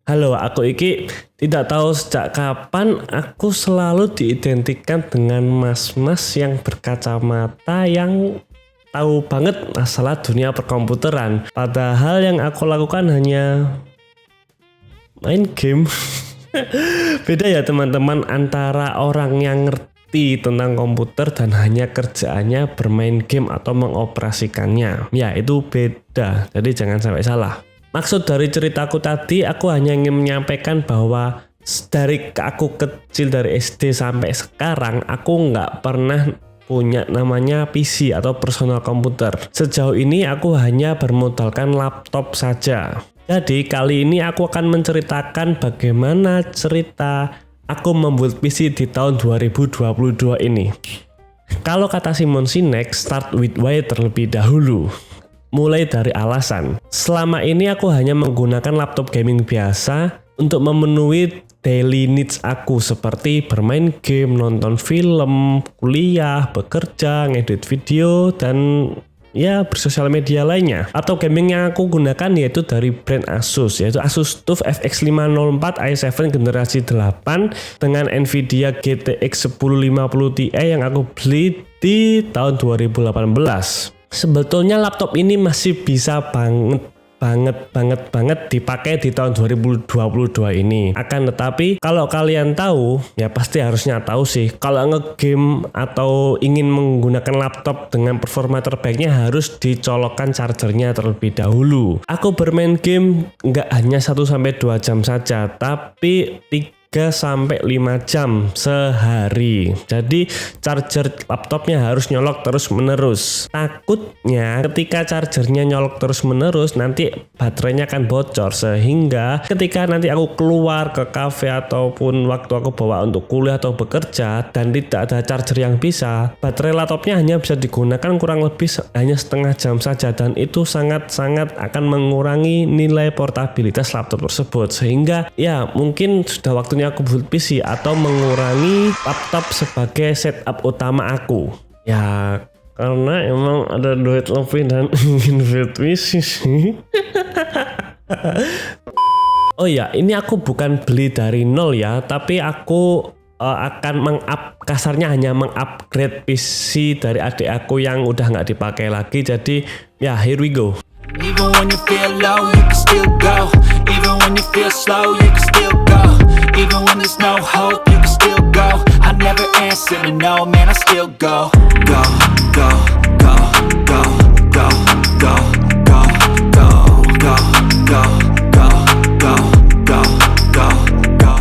Halo, aku Iki. Tidak tahu sejak kapan aku selalu diidentikan dengan mas-mas yang berkacamata yang tahu banget masalah dunia perkomputeran. Padahal yang aku lakukan hanya main game. Beda ya teman-teman antara orang yang ngerti tentang komputer dan hanya kerjaannya bermain game atau mengoperasikannya. Ya, itu beda. Jadi jangan sampai salah. Maksud dari ceritaku tadi, aku hanya ingin menyampaikan bahwa dari aku kecil dari SD sampai sekarang, aku nggak pernah punya namanya PC atau personal komputer. Sejauh ini aku hanya bermodalkan laptop saja. Jadi kali ini aku akan menceritakan bagaimana cerita aku membuat PC di tahun 2022 ini. Kalau kata Simon Sinek, start with why terlebih dahulu. Mulai dari alasan. Selama ini aku hanya menggunakan laptop gaming biasa untuk memenuhi daily needs aku seperti bermain game, nonton film, kuliah, bekerja, ngedit video, dan ya bersosial media lainnya. Atau gaming yang aku gunakan yaitu dari brand Asus, yaitu Asus TUF FX 504 i7 generasi 8 dengan Nvidia GTX 1050 Ti yang aku beli di tahun 2018. Sebetulnya laptop ini masih bisa banget dipakai di tahun 2022 ini. Akan tetapi kalau kalian tahu, ya pasti harusnya tahu sih, kalau ngegame atau ingin menggunakan laptop dengan performa terbaiknya harus dicolokkan chargernya terlebih dahulu. Aku bermain game nggak hanya 1-2 jam saja, tapi 3-5 jam sehari. Jadi charger laptopnya harus nyolok terus menerus. Takutnya ketika chargernya nyolok terus menerus nanti baterainya akan bocor, sehingga ketika nanti aku keluar ke cafe ataupun waktu aku bawa untuk kuliah atau bekerja dan tidak ada charger yang bisa, baterai laptopnya hanya bisa digunakan kurang lebih hanya setengah jam saja, dan itu sangat-sangat akan mengurangi nilai portabilitas laptop tersebut, sehingga ya mungkin sudah waktunya aku build PC atau mengurangi laptop sebagai setup utama aku. Ya karena emang ada duit lebih dan ingin build PC sih. Oh ya, ini aku bukan beli dari nol ya, tapi aku akan kasarnya hanya mengupgrade PC dari adik aku yang udah nggak dipakai lagi. Jadi ya here we go. Even when you feel low, you can still go. Even when you feel slow, you can still go. Even when there's no hope, you can still go. I never answer to no, man, I still go. Go, go, go, go, go, go, go, go, go, go, go, go, go, go, go.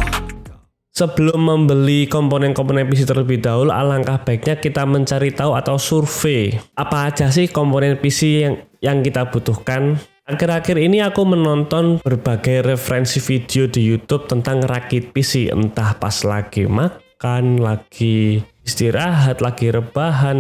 Sebelum membeli komponen-komponen PC terlebih dahulu, alangkah baiknya kita mencari tahu atau survei apa aja sih komponen PC yang kita butuhkan. Akhir-akhir ini aku menonton berbagai referensi video di YouTube tentang rakit PC, entah pas lagi makan, lagi istirahat, lagi rebahan,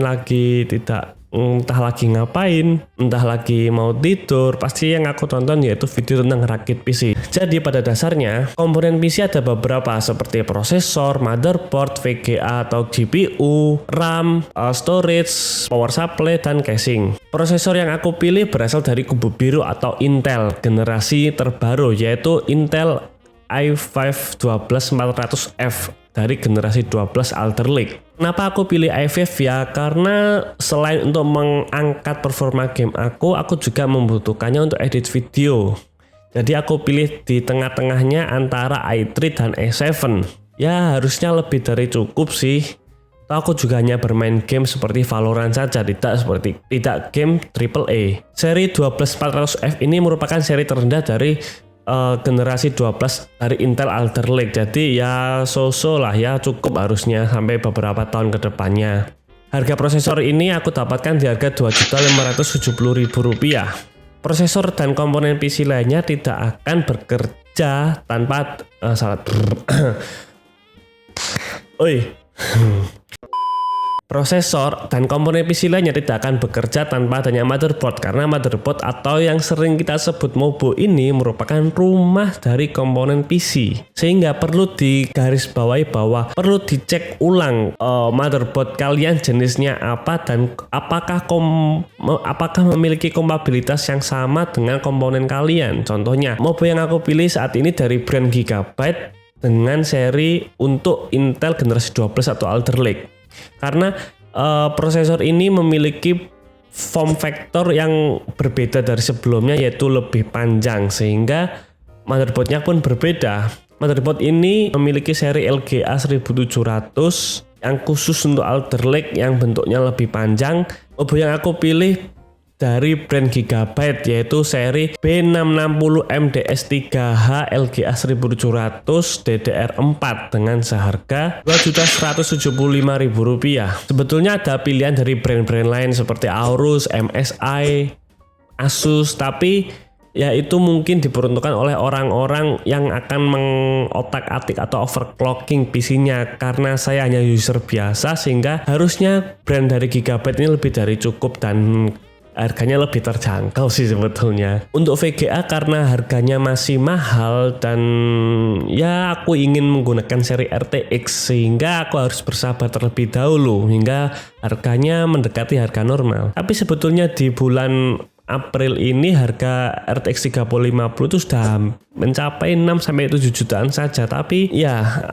entah lagi ngapain, entah lagi mau tidur. Pasti yang aku tonton yaitu video tentang rakit PC. Jadi pada dasarnya komponen PC ada beberapa seperti prosesor, motherboard, VGA atau GPU, RAM, storage, power supply, dan casing. Prosesor yang aku pilih berasal dari kubu biru atau Intel generasi terbaru, yaitu Intel i5 12400F dari generasi 12 Alder Lake. Kenapa aku pilih i5 ya? Karena selain untuk mengangkat performa game aku juga membutuhkannya untuk edit video. Jadi aku pilih di tengah-tengahnya antara i3 dan i7. Ya harusnya lebih dari cukup sih. Aku juga hanya bermain game seperti Valorant saja, tidak game AAA. Seri 12400F ini merupakan seri terendah dari generasi 12 dari Intel Alder Lake. Jadi ya so-so lah ya, cukup harusnya sampai beberapa tahun ke depannya. Harga prosesor ini aku dapatkan di harga Rp2.570.000. Prosesor dan komponen PC lainnya tidak akan bekerja tanpa Prosesor dan komponen PC lainnya tidak akan bekerja tanpa adanya motherboard, karena motherboard atau yang sering kita sebut MOBO ini merupakan rumah dari komponen PC, sehingga perlu digarisbawahi bahwa perlu dicek ulang motherboard kalian jenisnya apa dan apakah memiliki kompatibilitas yang sama dengan komponen kalian. Contohnya MOBO yang aku pilih saat ini dari brand Gigabyte dengan seri untuk Intel generasi 12 atau Alder Lake. Karena prosesor ini memiliki form factor yang berbeda dari sebelumnya, yaitu lebih panjang, sehingga motherboardnya pun berbeda. Motherboard ini memiliki seri LGA 1700 yang khusus untuk Alder Lake yang bentuknya lebih panjang. MOBO yang aku pilih dari brand Gigabyte yaitu seri B660 MDS3H LGA 1700 DDR4 dengan seharga Rp2.175.000. Sebetulnya ada pilihan dari brand-brand lain seperti Aorus, MSI, Asus, tapi ya itu mungkin diperuntukkan oleh orang-orang yang akan mengotak-atik atau overclocking PC-nya. Karena saya hanya user biasa, sehingga harusnya brand dari Gigabyte ini lebih dari cukup dan harganya lebih terjangkau sih sebetulnya. Untuk VGA karena harganya masih mahal dan ya aku ingin menggunakan seri RTX, sehingga aku harus bersabar terlebih dahulu hingga harganya mendekati harga normal. Tapi sebetulnya di bulan April ini harga RTX 3050 itu sudah mencapai 6-7 jutaan saja. Tapi ya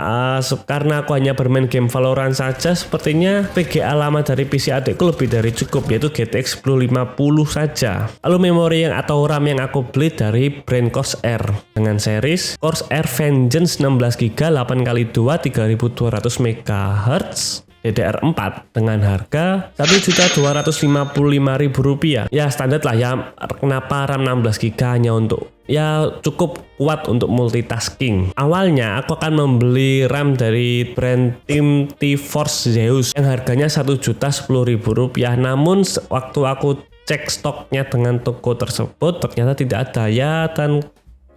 karena aku hanya bermain game Valorant saja, sepertinya VGA lama dari PC adikku lebih dari cukup, yaitu GTX 1050 saja. Lalu memori atau RAM yang aku beli dari brand Corsair dengan series Corsair Vengeance 16GB 8x2 3200 MHz DDR4 dengan harga Rp1.255.000. Ya standar lah ya. Kenapa RAM 16GB hanya untuk ya cukup kuat untuk multitasking. Awalnya aku akan membeli RAM dari brand Team T-Force Zeus yang harganya Rp1.010.000. Namun waktu aku cek stoknya dengan toko tersebut ternyata tidak ada ya, dan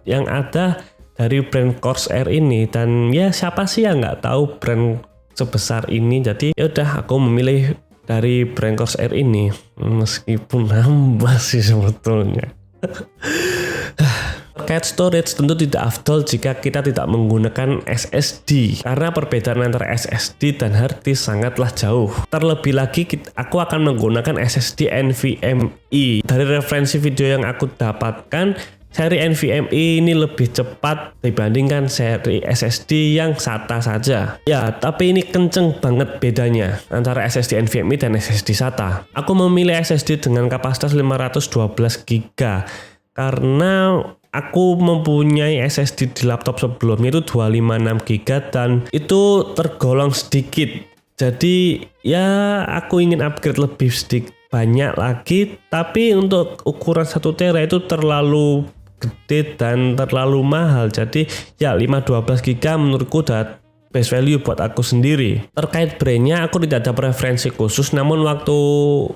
yang ada dari brand Corsair ini. Dan ya siapa sih yang nggak tahu brand sebesar ini. Jadi ya udah aku memilih dari brand Corsair ini, meskipun nambah sih sebetulnya. Terkait storage, tentu tidak afdol jika kita tidak menggunakan SSD, karena perbedaan antara SSD dan hard disk sangatlah jauh. Terlebih lagi aku akan menggunakan SSD NVMe. Dari referensi video yang aku dapatkan, seri NVMe ini lebih cepat dibandingkan seri SSD yang SATA saja. Ya, tapi ini kenceng banget bedanya antara SSD NVMe dan SSD SATA. Aku memilih SSD dengan kapasitas 512GB karena aku mempunyai SSD di laptop sebelumnya itu 256GB dan itu tergolong sedikit. Jadi ya aku ingin upgrade lebih sedikit banyak lagi, tapi untuk ukuran 1 tera itu terlalu gede dan terlalu mahal. Jadi ya 512GB menurutku udah best value buat aku sendiri. Terkait brandnya aku tidak ada preferensi khusus, namun waktu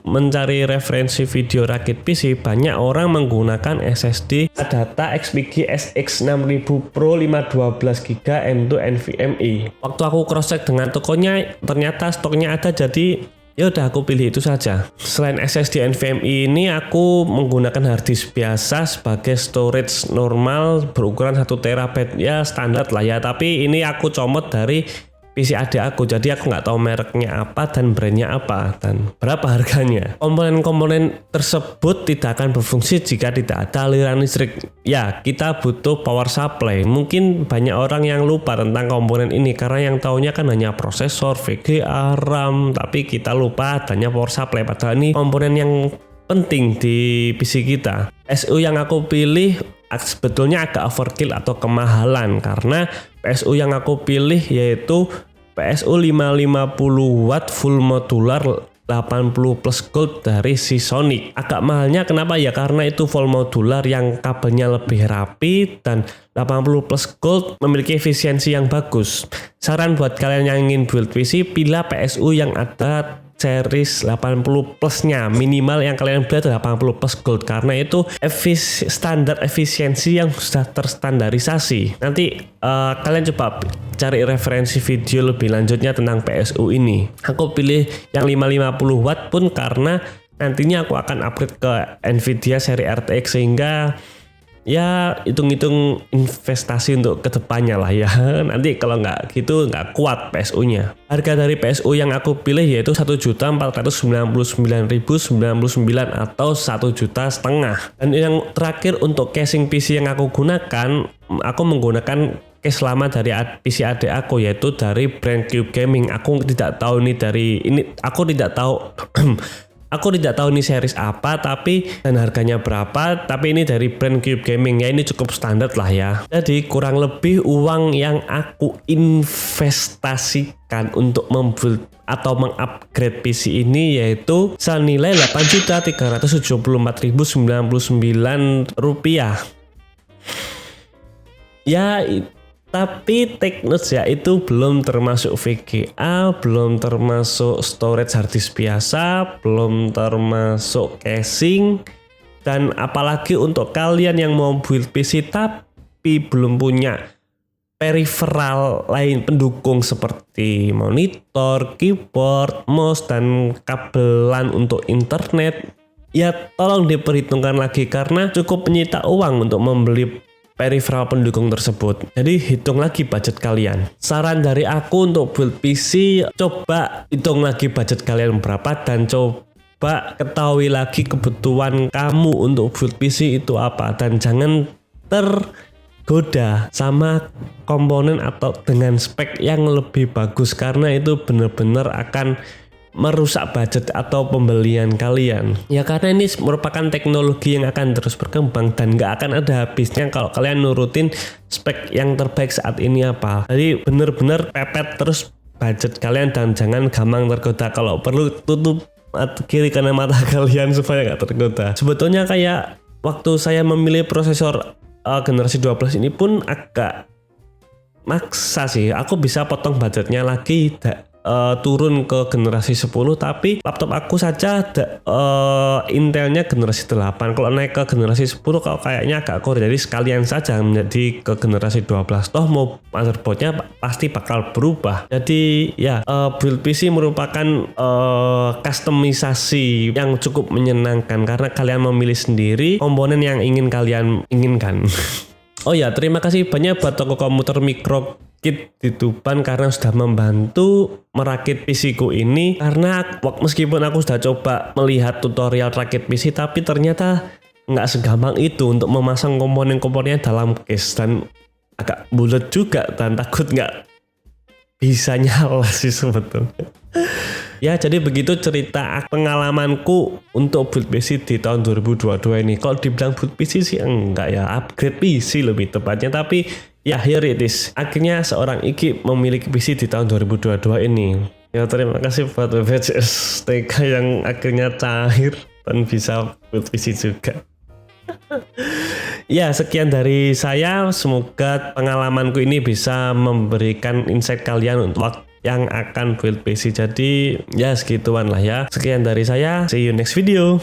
mencari referensi video rakit PC banyak orang menggunakan SSD Adata XPG SX 6000 Pro 512GB M2 NVMe. Waktu aku cross check dengan tokonya ternyata stoknya ada, jadi ya udah aku pilih itu saja. Selain SSD NVMe ini aku menggunakan hard disk biasa sebagai storage normal berukuran 1 TB. Ya standar lah ya, tapi ini aku comot dari PC adik aku, jadi aku nggak tahu mereknya apa dan brandnya apa dan berapa harganya. Komponen-komponen tersebut tidak akan berfungsi jika tidak ada aliran listrik. Ya, kita butuh power supply. Mungkin banyak orang yang lupa tentang komponen ini karena yang taunya kan hanya prosesor, VGA, RAM, tapi kita lupa adanya power supply. Padahal ini komponen yang penting di PC kita. PSU yang aku pilih sebetulnya agak overkill atau kemahalan, karena PSU yang aku pilih yaitu PSU 550 watt full modular 80 plus gold dari Seasonic. Agak mahalnya kenapa ya? Karena itu full modular yang kabelnya lebih rapi dan 80 plus gold memiliki efisiensi yang bagus. Saran buat kalian yang ingin build PC, pilih PSU yang ada series 80 plusnya. Minimal yang kalian beli adalah 80 plus gold, karena itu standar efisiensi yang sudah terstandarisasi. Nanti kalian coba cari referensi video lebih lanjutnya tentang PSU ini. Aku pilih yang 550 watt pun karena nantinya aku akan upgrade ke Nvidia seri RTX sehingga ya hitung-hitung investasi untuk kedepannya lah ya. Nanti kalau nggak gitu nggak kuat PSU-nya. Harga dari PSU yang aku pilih yaitu 1.499.099 atau 1,5 juta. Dan yang terakhir untuk casing PC yang aku gunakan, aku menggunakan case lama dari PC adik aku yaitu dari brand Cube Gaming. Aku tidak tahu Aku tidak tahu ini series apa dan harganya berapa, tapi ini dari brand Cube Gaming ya, ini cukup standar lah ya. Jadi kurang lebih uang yang aku investasikan untuk membuild atau mengupgrade PC ini yaitu senilai Rp8.374.099. Ya, tapi take notes ya, itu belum termasuk VGA, belum termasuk storage hard disk biasa, belum termasuk casing, dan apalagi untuk kalian yang mau build PC tapi belum punya peripheral lain pendukung seperti monitor, keyboard, mouse, dan kabelan untuk internet, ya tolong diperhitungkan lagi karena cukup menyita uang untuk membeli peripheral pendukung tersebut. Jadi hitung lagi budget kalian. Saran dari aku untuk build PC, coba hitung lagi budget kalian berapa dan coba ketahui lagi kebutuhan kamu untuk build PC itu apa, dan jangan tergoda sama komponen atau dengan spek yang lebih bagus karena itu benar-benar akan merusak budget atau pembelian kalian. Ya karena ini merupakan teknologi yang akan terus berkembang dan nggak akan ada habisnya kalau kalian nurutin spek yang terbaik saat ini apa. Jadi bener-bener pepet terus budget kalian dan jangan gampang tergoda. Kalau perlu tutup kiri kanan mata kalian supaya nggak tergoda. Sebetulnya kayak waktu saya memilih prosesor generasi 12 ini pun agak maksa sih. Aku bisa potong budgetnya lagi turun ke generasi 10, tapi laptop aku saja Intelnya generasi 8. Kalau naik ke generasi 10 kalau kayaknya agak kurang, jadi sekalian saja menjadi ke generasi 12. Toh mau motherboardnya pasti bakal berubah. Jadi ya build PC merupakan kustomisasi yang cukup menyenangkan karena kalian memilih sendiri komponen yang ingin kalian inginkan. Oh ya, terima kasih banyak buat toko komputer Mikrokit di Tuban karena sudah membantu merakit PC ku ini. Karena meskipun aku sudah coba melihat tutorial rakit PC, tapi ternyata nggak segampang itu untuk memasang komponen-komponennya dalam case, dan agak bulat juga dan takut nggak bisa nyala sih sebetulnya. Ya, jadi begitu cerita pengalamanku untuk build PC di tahun 2022 ini. Kalau dibilang build PC sih enggak ya, upgrade PC lebih tepatnya. Tapi ya here it is. Akhirnya seorang Iki memiliki PC di tahun 2022 ini. Ya terima kasih buat BPJS TK yang akhirnya cair dan bisa build PC juga. Ya, sekian dari saya. Semoga pengalamanku ini bisa memberikan insight kalian untuk yang akan build PC. Jadi ya segituan lah ya. Sekian dari saya. See you next video.